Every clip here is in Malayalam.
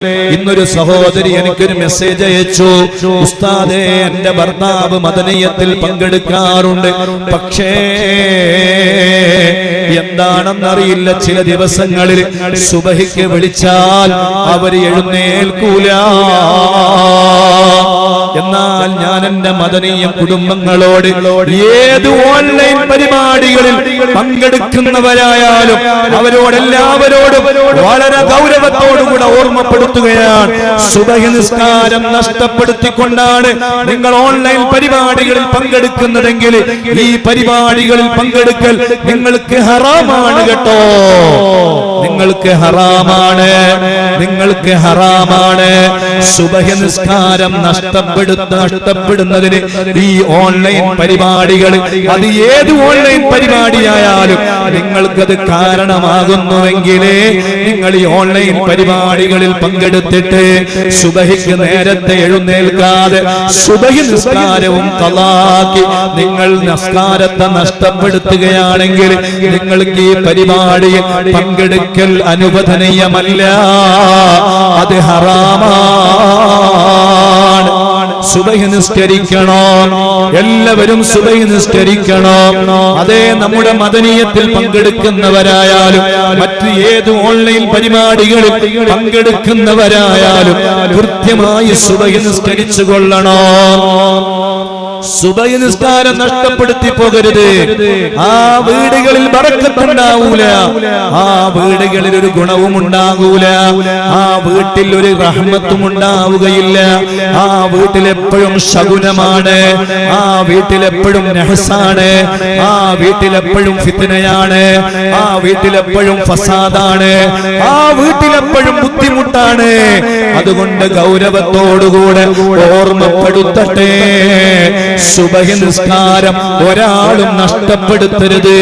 ഇന്നൊരു സഹോദരി എനിക്കൊരു മെസ്സേജ് അയച്ചു. ഉസ്താദേ, എന്റെ ഭർത്താവ് മദനിയത്തിൽ പങ്കെടുക്കാറുണ്ട്, പക്ഷേ എന്താണെന്നറിയില്ല, ചില ദിവസങ്ങളിൽ സുബഹിക്ക് വിളിച്ചാൽ അവർ എഴുന്നേൽക്കൂല. എന്നാൽ ഞാൻ എന്റെ മദനീയ കുടുംബങ്ങളോട് ഏത് ഓൺലൈൻ പരിപാടികളിൽ പങ്കെടുക്കുന്നവരായാലും അവരോടെല്ലാവരോടും വളരെ ഗൗരവത്തോടുകൂടെ ഓർമ്മപ്പെടുത്തുകയാണ്. സുബഹി നിസ്കാരം നഷ്ടപ്പെടുത്തിക്കൊണ്ടാണ് നിങ്ങൾ ഓൺലൈൻ പരിപാടികളിൽ പങ്കെടുക്കുന്നതെങ്കിൽ ഈ പരിപാടികളിൽ പങ്കെടുക്കൽ നിങ്ങൾക്ക് ഹറാമാണ് കേട്ടോ. നിങ്ങൾക്ക് ഹറാമാണ്, നിങ്ങൾക്ക് ഹറാമാണ്. സുബഹി നിസ്കാരം നഷ്ടപ്പെടുന്നതിന് ഈ ഓൺലൈൻ പരിപാടികൾ, അത് ഏത് ഓൺലൈൻ പരിപാടിയായാലും നിങ്ങൾക്കത് കാരണമാകുന്നുവെങ്കിലേ നിങ്ങൾ ഈ ഓൺലൈൻ പരിപാടികളിൽ പങ്കെടുത്തിട്ട് സുബഹിക്ക് നേരത്തെ എഴുന്നേൽക്കാതെ സുബഹി നിസ്കാരവും ഖളാക്കി നിങ്ങൾ നിസ്കാരത്തെ നഷ്ടപ്പെടുത്തുകയാണെങ്കിൽ നിങ്ങൾക്ക് ഈ പരിപാടിയിൽ പങ്കെടുക്കൽ അനുവദനീയമല്ല, അത് ഹറാമാണ്. സുബഹി നിസ്കരിക്കണം, എല്ലാവരും സുബഹി നിസ്കരിക്കണം. അതേ, നമ്മുടെ മദനിയത്തിൽ പങ്കെടുക്കുന്നവരായാലും മറ്റ് ഏത് ഓൺലൈൻ പരിപാടികളിൽ പങ്കെടുക്കുന്നവരായാലും കൃത്യമായി സുബഹി നിസ്കരിച്ചു കൊള്ളണം. സുബഹി നിസ്കാരം നഷ്ടപ്പെടുത്തി പോകരുത്. ആ വീടുകളിൽ ബറക്കത്തുണ്ടാവൂല, ആ വീടുകളിൽ ഒരു ഗുണവും ഉണ്ടാകൂല, ആ വീട്ടിൽ ഒരു റഹ്മത്തും ഉണ്ടാവുകയില്ല. ആ വീട്ടിലെപ്പോഴും ശകുനമാണ്, ആ വീട്ടിലെപ്പോഴും നഹസാണ്, ആ വീട്ടിലെപ്പോഴും ഫിത്നയാണ്, ആ വീട്ടിലെപ്പോഴും ഫസാദാണ്, ആ വീട്ടിലെപ്പോഴും ബുദ്ധിമുട്ടാണ്. അതുകൊണ്ട് ഗൗരവത്തോടുകൂടെ ഓർമ്മപ്പെടുത്തട്ടെ, സുബഹി നിസ്കാരം ഒരാളും നഷ്ടപ്പെടുത്തരുത്,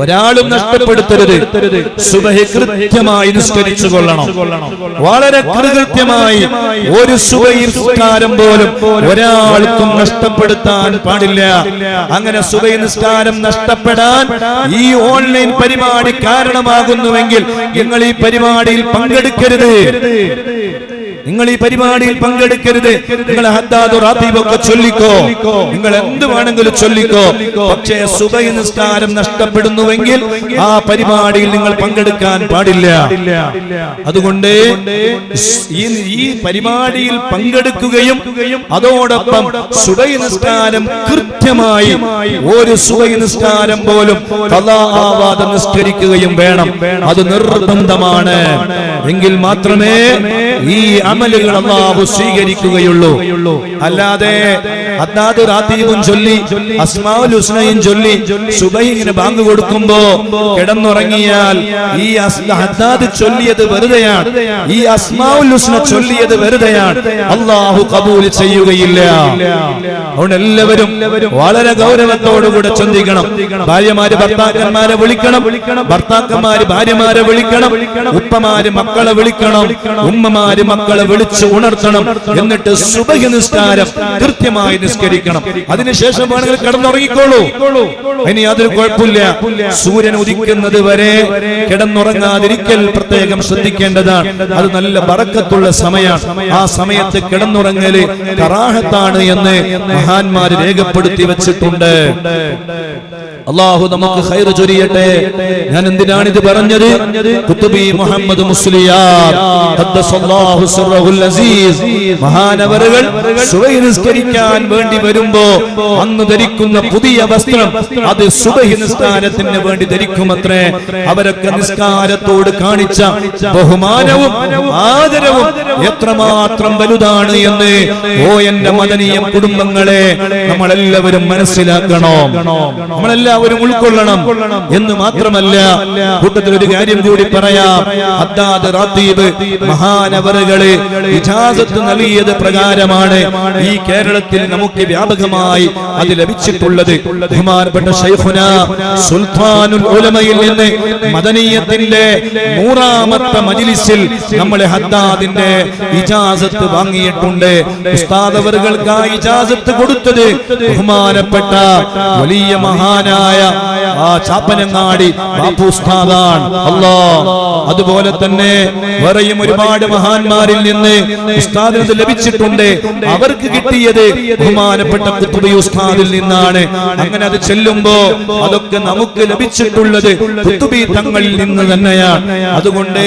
ഒരാളും നഷ്ടപ്പെടുത്തരുത്. സുബഹി കൃത്യമായി നിസ്കരിച്ചു കൊള്ളണം, വളരെ കൃത്യമായി. ഒരു സുബഹി നിസ്കാരം പോലും ഒരാൾക്കും നഷ്ടപ്പെടുത്താൻ പാടില്ല. അങ്ങനെ സുബഹി നിസ്കാരം നഷ്ടപ്പെടാൻ ഈ ഓൺലൈൻ പരിപാടി കാരണമാകുന്നുവെങ്കിൽ നിങ്ങൾ ഈ പരിപാടിയിൽ പങ്കെടുക്കരുത്, നിങ്ങൾ ഈ പരിപാടിയിൽ പങ്കെടുക്കരുത്. നിങ്ങൾ ഹദ്ദാദ് റാത്തീബൊക്കെ ചൊല്ലിക്കോ, നിങ്ങൾ എന്ത് വേണമെങ്കിലും ചൊല്ലിക്കോ, പക്ഷേ സുബഹി നിസ്കാരം നഷ്ടപ്പെടുന്നുവെങ്കിൽ ആ പരിപാടിയിൽ നിങ്ങൾ പങ്കെടുക്കാൻ പാടില്ല. അതുകൊണ്ട് ഈ പരിപാടിയിൽ പങ്കെടുക്കുകയും അതോടൊപ്പം സുബഹി നിസ്കാരം കൃത്യമായി ഒരു സുബഹി നിസ്കാരം പോലും ഖളാ ആവാതെ നിസ്കരിക്കുകയും വേണം. അത് നിർബന്ധമാണ്. എങ്കിൽ മാത്രമേ ഈ അമലുകൾ അല്ലാഹു സ്വീകരിക്കുകയുള്ളൂ. അല്ലാതെ ഹദ്ദാദ് റാത്തീബും ചൊല്ലി അസ്മാഉൽ ഹുസ്നയും ചൊല്ലി സുബഹിന് ബാങ്ക് കൊടുക്കുമ്പോ കിടന്നുറങ്ങിയാൽ ഈ ഹദ്ദാദ് ചൊല്ലിയത് വെറുതെയാണ്, ഈ അസ്മാഉൽ ഹുസ്ന ചൊല്ലിയത് വെറുതെയാണ്, അല്ലാഹു ഖബൂൽ ചെയ്യുകയില്ല. അതുകൊണ്ട് എല്ലാവരും വളരെ ഗൗരവത്തോടുകൂടെ ചിന്തിക്കണം. ഭാര്യമാര് ഭർത്താക്കന്മാരെ വിളിക്കണം, ഭർത്താക്കന്മാര് ഭാര്യമാരെ വിളിക്കണം, ഉപ്പമാര് മക്കളെ വിളിക്കണം, ഉമ്മമാര് മക്കളെ വിളിച്ച് ഉണർത്തണം. എന്നിട്ട് സുബഹി നിസ്കാരം കൃത്യമായി നിസ്കരിക്കണം. അതിനുശേഷം വേണമെങ്കിൽ കിടന്നുറങ്ങിക്കോളൂ, ഇനി അതൊരു കുഴപ്പമില്ല. സൂര്യൻ ഉദിക്കുന്നത് വരെ കിടന്നുറങ്ങാതിരിക്കൽ പ്രത്യേകം ശ്രദ്ധിക്കേണ്ടതാണ്. അത് നല്ല ബറക്കത്തുള്ള സമയമാണ്. ആ സമയത്ത് കിടന്നുറങ്ങല് കറാഹത്താണ് എന്ന് മഹാന്മാര് രേഖപ്പെടുത്തി വെച്ചിട്ടുണ്ട്. അല്ലാഹു നമുക്ക് ഖൈർ ചൊരിയട്ടെ. ഞാൻ എന്തിനാണ് ഇത് പറഞ്ഞത്? ഖുത്ബി മുഹമ്മദ് മുസ്ലിയാർ ഖദ്ദസല്ലാഹു സിർറഹുൽ അസീസ് മഹാനവറുകൾ സുബഹി നിസ്കരിക്കാൻ വേണ്ടി വരുമ്പോ അന്ന് ധരിക്കുന്ന പുതിയ വസ്ത്രം അത് സുബഹി നിസ്കാരത്തിന് വേണ്ടി ധരിക്കുമത്രേ. അവരൊക്കെ നിസ്കാരത്തോട് കാണിച്ച ബഹുമാനവും ആദരവും എത്രമാത്രം വലുതാണ് എന്ന് ഓ എന്റെ മദനീയ കുടുംബങ്ങളെ നമ്മളെല്ലാവരും മനസ്സിലാക്കണം, നമ്മളെല്ലാവരും ഉൾക്കൊള്ളണം. എന്ന് മാത്രമല്ല, കൂട്ടത്തിൽ ഒരു കാര്യം കൂടി പറയാം. ഹദ്ദാദ് റാത്തീബ് മഹാനവറുകളെ ഇജാസത്ത് നൽകിയത് പ്രകാരമാണ് ഈ കേരളത്തിൽ നമുക്ക് വ്യാപകമായി അത് ലഭിച്ചിട്ടുള്ളത്. ബഹുമാനപ്പെട്ട ശൈഖുനാ സുൽത്താനുൽ ഉലമയിൽ നിന്ന് മദനിയത്തിന്റെ 100ാമത്തെ മജ്ലിസിൽ നമ്മളെ ഹദ്ദാദിന്റെ ഇജാസത്ത് വാങ്ങിയിട്ടുണ്ട്. ഉസ്താദ് അവർക്ക് ആ ഇജാസത്ത് കൊടുത്തത് ബഹുമാനപ്പെട്ട വലിയ മഹാനായ ആ ചാപ്പനങ്ങാടി ബാപ്പു ഉസ്താദാണ്. അല്ലാഹ് അതുപോലെ തന്നെ വേറെയും ഒരുപാട് മഹാന്മാരിൽ നിന്ന് ഉസ്താദിന് ലഭിച്ചിട്ടുണ്ട്. അവർക്ക് കിട്ടിയത് ബഹുമാനപ്പെട്ട ഖുത്ബി ഉസ്താദിൽ നിന്നാണ്. അങ്ങനെ അത് ചെല്ലുമ്പോ അതൊക്കെ നമുക്ക് ലഭിച്ചിട്ടുള്ളത് ഖുത്ബി തങ്ങളിൽ നിന്ന് തന്നെയാണ്. അതുകൊണ്ട്